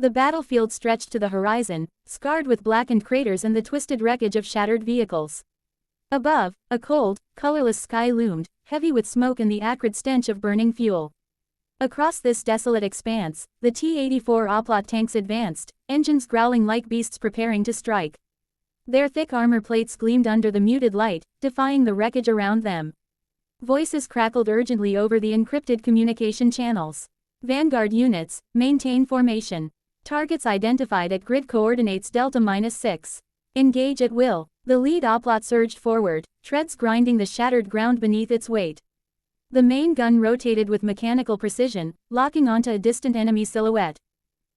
The battlefield stretched to the horizon, scarred with blackened craters and the twisted wreckage of shattered vehicles. Above, a cold, colorless sky loomed, heavy with smoke and the acrid stench of burning fuel. Across this desolate expanse, the T-84 Oplot tanks advanced, engines growling like beasts preparing to strike. Their thick armor plates gleamed under the muted light, defying the wreckage around them. Voices crackled urgently over the encrypted communication channels. Vanguard units, maintain formation. Targets identified at grid coordinates Delta-6. Engage at will. The lead Oplot surged forward, treads grinding the shattered ground beneath its weight. The main gun rotated with mechanical precision, locking onto a distant enemy silhouette.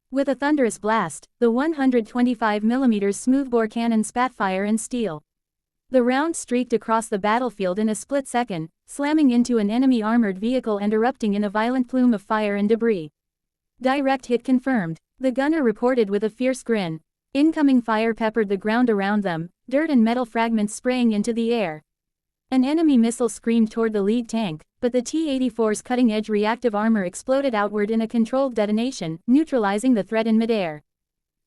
With a thunderous blast, the 125mm smoothbore cannon spat fire and steel. The round streaked across the battlefield in a split second, slamming into an enemy armored vehicle and erupting in a violent plume of fire and debris. Direct hit confirmed, the gunner reported with a fierce grin. Incoming fire peppered the ground around them, dirt and metal fragments spraying into the air. An enemy missile screamed toward the lead tank, but the T-84's cutting-edge reactive armor exploded outward in a controlled detonation, neutralizing the threat in midair.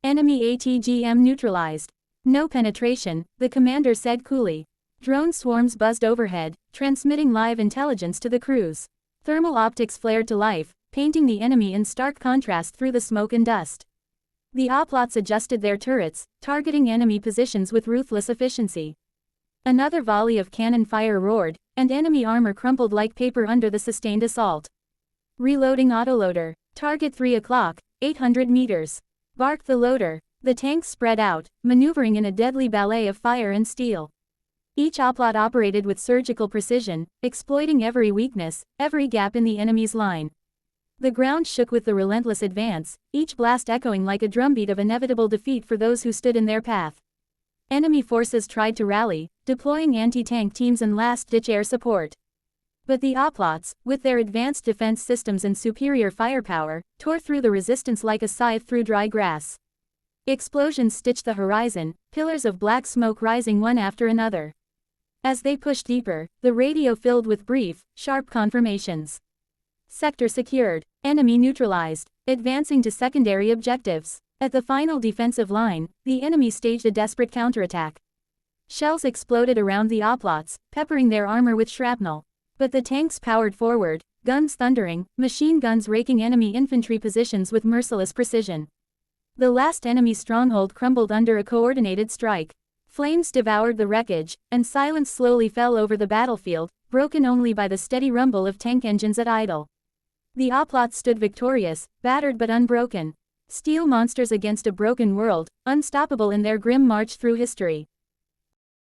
Enemy ATGM neutralized. No penetration, the commander said coolly. Drone swarms buzzed overhead, transmitting live intelligence to the crews. Thermal optics flared to life, painting the enemy in stark contrast through the smoke and dust. The Oplots adjusted their turrets, targeting enemy positions with ruthless efficiency. Another volley of cannon fire roared, and enemy armor crumpled like paper under the sustained assault. Reloading autoloader. Target 3 o'clock, 800 meters. Barked the loader. The tanks spread out, maneuvering in a deadly ballet of fire and steel. Each Oplot operated with surgical precision, exploiting every weakness, every gap in the enemy's line. The ground shook with the relentless advance, each blast echoing like a drumbeat of inevitable defeat for those who stood in their path. Enemy forces tried to rally, deploying anti-tank teams and last-ditch air support. But the Oplots, with their advanced defense systems and superior firepower, tore through the resistance like a scythe through dry grass. Explosions stitched the horizon, pillars of black smoke rising one after another. As they pushed deeper, the radio filled with brief, sharp confirmations. Sector secured. Enemy neutralized. Advancing to secondary objectives. At the final defensive line, the enemy staged a desperate counterattack. Shells exploded around the Oplots, peppering their armor with shrapnel. But the tanks powered forward, guns thundering, machine guns raking enemy infantry positions with merciless precision. The last enemy stronghold crumbled under a coordinated strike. Flames devoured the wreckage, and silence slowly fell over the battlefield, broken only by the steady rumble of tank engines at idle. The Oplots stood victorious, battered but unbroken. Steel monsters against a broken world, unstoppable in their grim march through history.